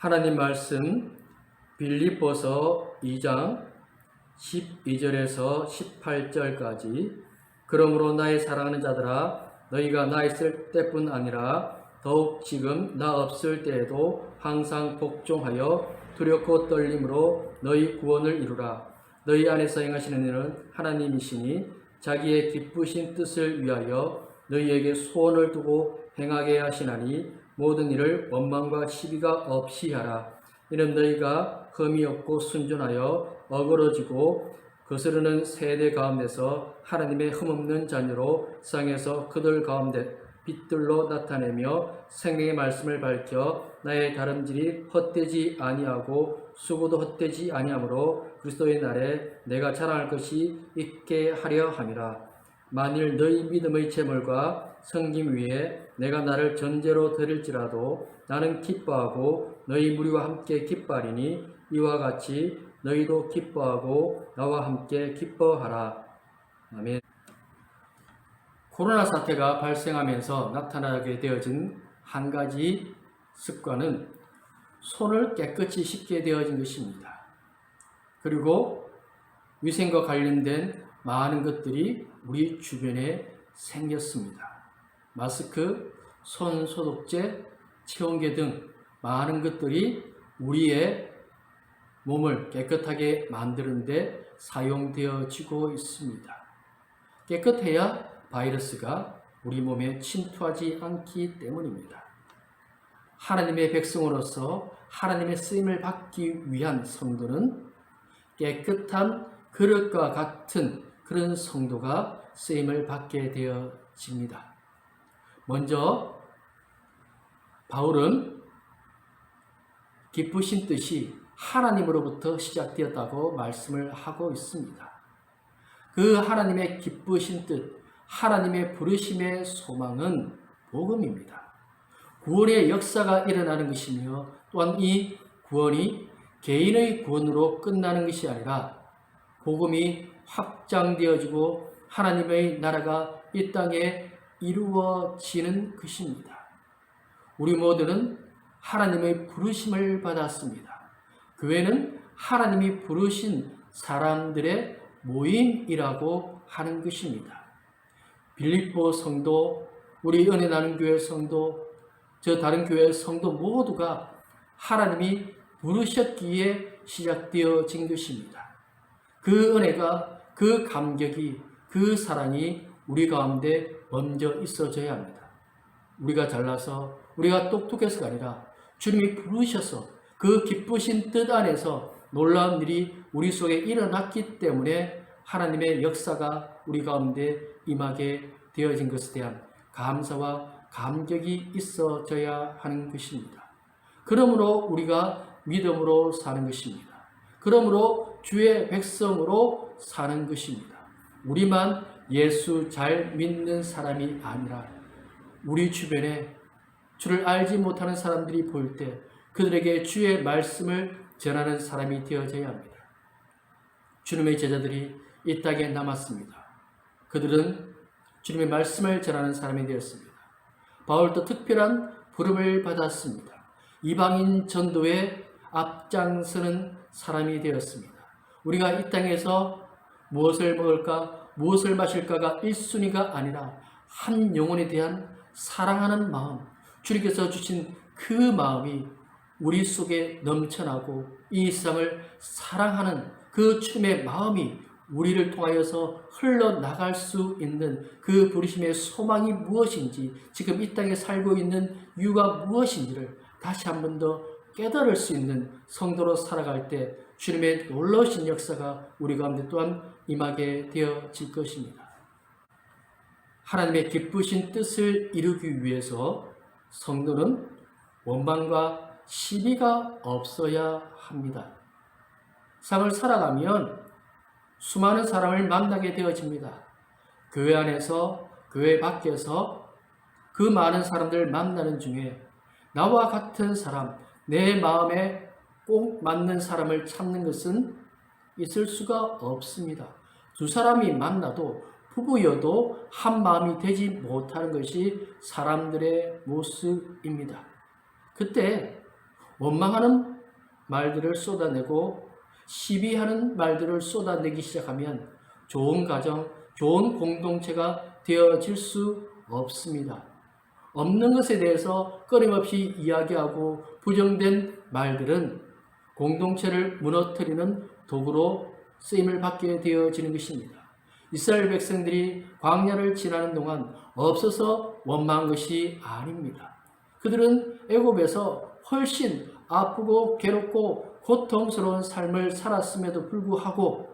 하나님 말씀 빌립보서 2장 12절에서 18절까지 그러므로 나의 사랑하는 자들아 너희가 나 있을 때뿐 아니라 더욱 지금 나 없을 때에도 항상 복종하여 두렵고 떨림으로 너희 구원을 이루라. 너희 안에서 행하시는 일은 하나님이시니 자기의 기쁘신 뜻을 위하여 너희에게 소원을 두고 행하게 하시나니 모든 일을 원망과 시비가 없이 하라. 이는 너희가 흠이 없고 순전하여 어그러지고 거스르는 세대 가운데서 하나님의 흠없는 자녀로 세상에서 그들 가운데 빛들로 나타내며 생명의 말씀을 밝혀 나의 다름질이 헛되지 아니하고 수고도 헛되지 아니하므로 그리스도의 날에 내가 자랑할 것이 있게 하려 함이라. 만일 너희 믿음의 재물과 섬김 위에 내가 나를 전제로 드릴지라도 나는 기뻐하고 너희 무리와 함께 기뻐하리니 이와 같이 너희도 기뻐하고 나와 함께 기뻐하라. 아멘. 코로나 사태가 발생하면서 나타나게 되어진 한 가지 습관은 손을 깨끗이 씻게 되어진 것입니다. 그리고 위생과 관련된 많은 것들이 우리 주변에 생겼습니다. 마스크, 손 소독제, 체온계 등 많은 것들이 우리의 몸을 깨끗하게 만드는 데 사용되어지고 있습니다. 깨끗해야 바이러스가 우리 몸에 침투하지 않기 때문입니다. 하나님의 백성으로서 하나님의 쓰임을 받기 위한 성도는 깨끗한 그릇과 같은 그런 성도가 쓰임을 받게 되어집니다. 먼저 바울은 기쁘신 뜻이 하나님으로부터 시작되었다고 말씀을 하고 있습니다. 그 하나님의 기쁘신 뜻, 하나님의 부르심의 소망은 복음입니다. 구원의 역사가 일어나는 것이며 또한 이 구원이 개인의 구원으로 끝나는 것이 아니라 복음이 확장되어지고 하나님의 나라가 이 땅에 이루어지는 것입니다. 우리 모두는 하나님의 부르심을 받았습니다. 교회는 하나님이 부르신 사람들의 모임이라고 하는 것입니다. 빌립보 성도, 우리 은혜 나는 교회 성도, 저 다른 교회 성도 모두가 하나님이 부르셨기에 시작되어진 것입니다. 그 은혜가, 그 감격이, 그 사랑이 우리 가운데 먼저 있어져야 합니다. 우리가 잘나서, 우리가 똑똑해서가 아니라 주님이 부르셔서 그 기쁘신 뜻 안에서 놀라운 일이 우리 속에 일어났기 때문에 하나님의 역사가 우리 가운데 임하게 되어진 것에 대한 감사와 감격이 있어져야 하는 것입니다. 그러므로 우리가 믿음으로 사는 것입니다. 그러므로 주의 백성으로 사는 것입니다. 우리만 예수 잘 믿는 사람이 아니라 우리 주변에 주를 알지 못하는 사람들이 볼 때 그들에게 주의 말씀을 전하는 사람이 되어져야 합니다. 주님의 제자들이 이 땅에 남았습니다. 그들은 주님의 말씀을 전하는 사람이 되었습니다. 바울도 특별한 부름을 받았습니다. 이방인 전도에 앞장서는 사람이 되었습니다. 우리가 이 땅에서 무엇을 먹을까, 무엇을 마실까가 1순위가 아니라 한 영혼에 대한 사랑하는 마음, 주님께서 주신 그 마음이 우리 속에 넘쳐나고 이 세상을 사랑하는 그 주님의 마음이 우리를 통하여서 흘러나갈 수 있는 그 부르심의 소망이 무엇인지, 지금 이 땅에 살고 있는 이유가 무엇인지를 다시 한 번 더 깨달을 수 있는 성도로 살아갈 때 주님의 놀라우신 역사가 우리 가운데 또한 임하게 되어질 것입니다. 하나님의 기쁘신 뜻을 이루기 위해서 성도는 원망과 시비가 없어야 합니다. 세상을 살아가면 수많은 사람을 만나게 되어집니다. 교회 안에서, 교회 밖에서 그 많은 사람들을 만나는 중에 나와 같은 사람, 내 마음에 꼭 맞는 사람을 찾는 것은 있을 수가 없습니다. 두 사람이 만나도 부부여도 한 마음이 되지 못하는 것이 사람들의 모습입니다. 그때 원망하는 말들을 쏟아내고 시비하는 말들을 쏟아내기 시작하면 좋은 가정, 좋은 공동체가 되어질 수 없습니다. 없는 것에 대해서 끊임없이 이야기하고 부정된 말들은 공동체를 무너뜨리는 도구로 쓰임을 받게 되어지는 것입니다. 이스라엘 백성들이 광야를 지나는 동안 없어서 원망한 것이 아닙니다. 그들은 애굽에서 훨씬 아프고 괴롭고 고통스러운 삶을 살았음에도 불구하고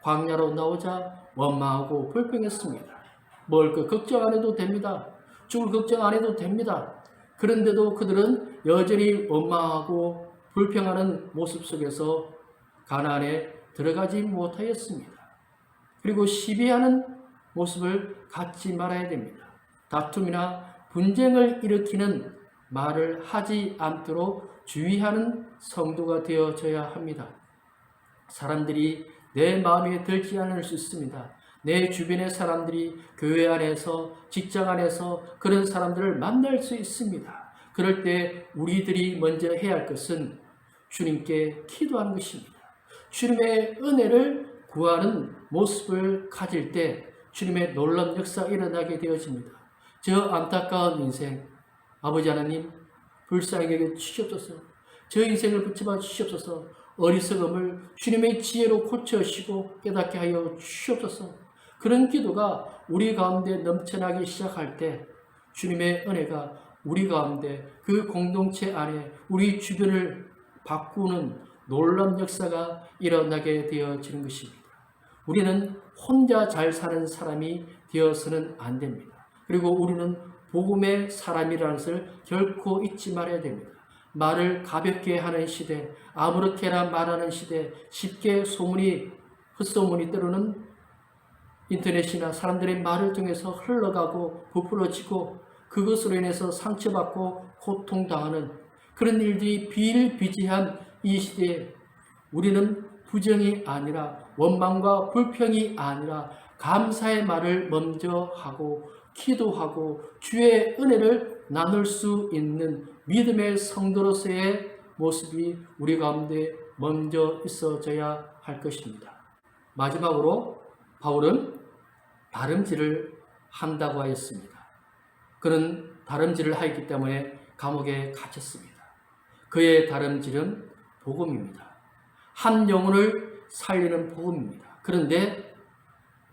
광야로 나오자 원망하고 불평했습니다. 뭘 걱정 안 해도 됩니다. 죽을 걱정 안 해도 됩니다. 그런데도 그들은 여전히 원망하고 불평하는 모습 속에서 가나안에 들어가지 못하였습니다. 그리고 시비하는 모습을 갖지 말아야 됩니다. 다툼이나 분쟁을 일으키는 말을 하지 않도록 주의하는 성도가 되어져야 합니다. 사람들이 내 마음에 들지 않을 수 있습니다. 내 주변의 사람들이 교회 안에서, 직장 안에서 그런 사람들을 만날 수 있습니다. 그럴 때 우리들이 먼저 해야 할 것은 주님께 기도하는 것입니다. 주님의 은혜를 구하는 모습을 가질 때 주님의 놀라운 역사가 일어나게 되어집니다. 저 안타까운 인생, 아버지 하나님 불쌍히 여겨 주시옵소서. 저 인생을 붙잡아 주시옵소서. 어리석음을 주님의 지혜로 고쳐주시고 깨닫게 하여 주시옵소서. 그런 기도가 우리 가운데 넘쳐나기 시작할 때 주님의 은혜가 우리 가운데 그 공동체 안에 우리 주변을 바꾸는 놀라운 역사가 일어나게 되어지는 것입니다. 우리는 혼자 잘 사는 사람이 되어서는 안 됩니다. 그리고 우리는 복음의 사람이라는 것을 결코 잊지 말아야 됩니다. 말을 가볍게 하는 시대, 아무렇게나 말하는 시대, 쉽게 헛소문이 때로는 인터넷이나 사람들의 말을 통해서 흘러가고 부풀어지고 그것으로 인해서 상처받고 고통당하는 그런 일들이 비일비재한 이 시대에 우리는 부정이 아니라 원망과 불평이 아니라 감사의 말을 먼저 하고 기도하고 주의 은혜를 나눌 수 있는 믿음의 성도로서의 모습이 우리 가운데 먼저 있어져야 할 것입니다. 마지막으로 바울은 다름질을 한다고 하였습니다. 그는 다름질을 하였기 때문에 감옥에 갇혔습니다. 그의 다름질은 복음입니다. 한 영혼을 살리는 복음입니다. 그런데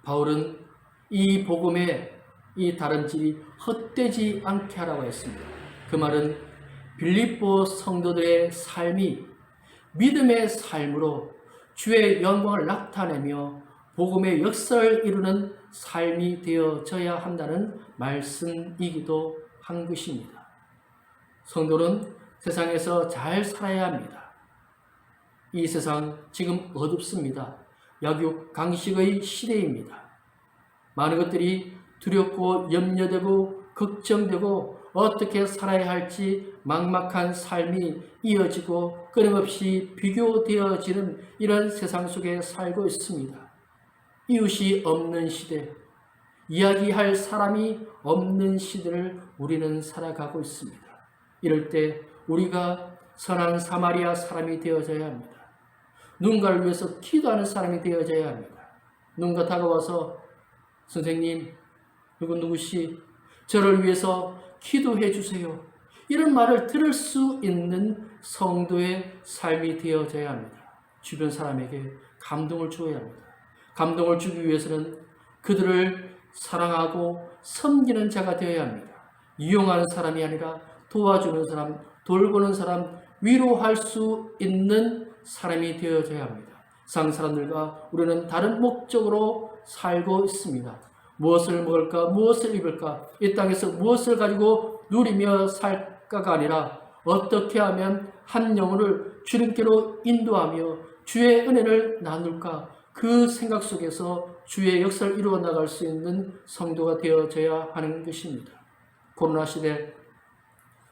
바울은 이 복음에 이 다름질이 헛되지 않게 하라고 했습니다. 그 말은 빌립보 성도들의 삶이 믿음의 삶으로 주의 영광을 나타내며 복음의 역사를 이루는 삶이 되어져야 한다는 말씀이기도 한 것입니다. 성도는 세상에서 잘 살아야 합니다. 이 세상 지금 어둡습니다. 약육강식의 시대입니다. 많은 것들이 두렵고 염려되고 걱정되고 어떻게 살아야 할지 막막한 삶이 이어지고 끊임없이 비교되어지는 이런 세상 속에 살고 있습니다. 이웃이 없는 시대, 이야기할 사람이 없는 시대를 우리는 살아가고 있습니다. 이럴 때 우리가 선한 사마리아 사람이 되어져야 합니다. 누군가를 위해서 기도하는 사람이 되어져야 합니다. 누군가 다가와서 선생님, 누구시 저를 위해서 기도해 주세요. 이런 말을 들을 수 있는 성도의 삶이 되어져야 합니다. 주변 사람에게 감동을 주어야 합니다. 감동을 주기 위해서는 그들을 사랑하고 섬기는 자가 되어야 합니다. 이용하는 사람이 아니라 도와주는 사람, 돌보는 사람, 위로할 수 있는 사람이 되어져야 합니다. 세상 사람들과 우리는 다른 목적으로 살고 있습니다. 무엇을 먹을까, 무엇을 입을까, 이 땅에서 무엇을 가지고 누리며 살까가 아니라 어떻게 하면 한 영혼을 주님께로 인도하며 주의 은혜를 나눌까, 그 생각 속에서 주의 역사를 이루어 나갈 수 있는 성도가 되어져야 하는 것입니다. 코로나 시대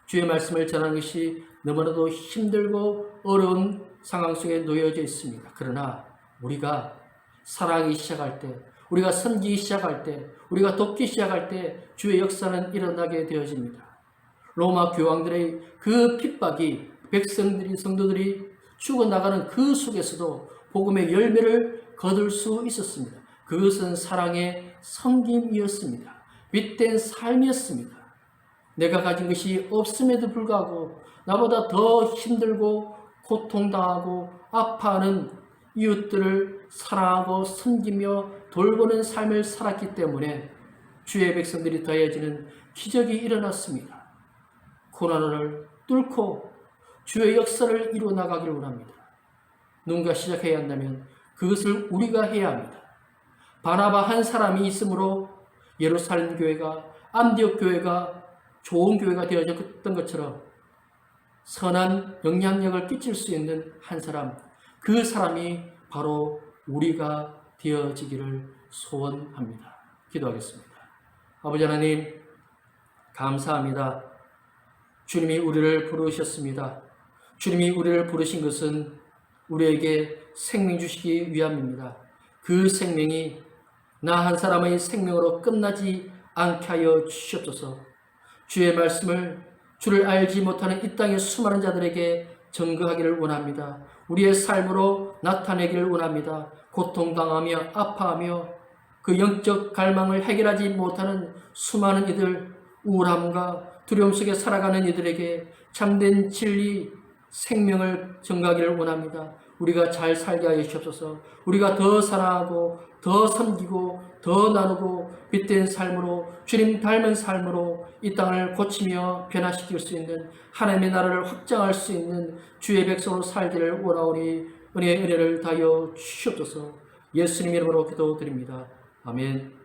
주의 말씀을 전하는 것이 너무나도 힘들고 어려운 상황 속에 놓여져 있습니다. 그러나 우리가 사랑하기 시작할 때, 우리가 섬기기 시작할 때, 우리가 돕기 시작할 때 주의 역사는 일어나게 되어집니다. 로마 교황들의 그 핍박이 성도들이 죽어나가는 그 속에서도 복음의 열매를 거둘 수 있었습니다. 그것은 사랑의 섬김이었습니다. 윗된 삶이었습니다. 내가 가진 것이 없음에도 불구하고 나보다 더 힘들고 고통당하고 아파하는 이웃들을 사랑하고 섬기며 돌보는 삶을 살았기 때문에 주의 백성들이 더해지는 기적이 일어났습니다. 고난을 뚫고 주의 역사를 이루어 나가기를 원합니다. 누군가 시작해야 한다면 그것을 우리가 해야 합니다. 바나바 한 사람이 있으므로 예루살렘 교회가, 안디옥 교회가 좋은 교회가 되어졌던 것처럼 선한 영향력을 끼칠 수 있는 한 사람, 그 사람이 바로 우리가 되어지기를 소원합니다. 기도하겠습니다. 아버지 하나님, 감사합니다. 주님이 우리를 부르셨습니다. 주님이 우리를 부르신 것은 우리에게 생명 주시기 위함입니다. 그 생명이 나 한 사람의 생명으로 끝나지 않게 하여 주시옵소서. 주의 말씀을 주를 알지 못하는 이 땅의 수많은 자들에게 전거하기를 원합니다. 우리의 삶으로 나타내기를 원합니다. 고통당하며 아파하며 그 영적 갈망을 해결하지 못하는 수많은 이들, 우울함과 두려움 속에 살아가는 이들에게 참된 진리, 생명을 전가하기를 원합니다. 우리가 잘 살게 하여 주옵소서. 우리가 더 사랑하고 더 섬기고 더 나누고 빛된 삶으로 주님 닮은 삶으로 이 땅을 고치며 변화시킬 수 있는 하나님의 나라를 확장할 수 있는 주의 백성으로 살기를 원하오니 은혜의 은혜를 다하여 주시옵소서. 예수님 이름으로 기도드립니다. 아멘.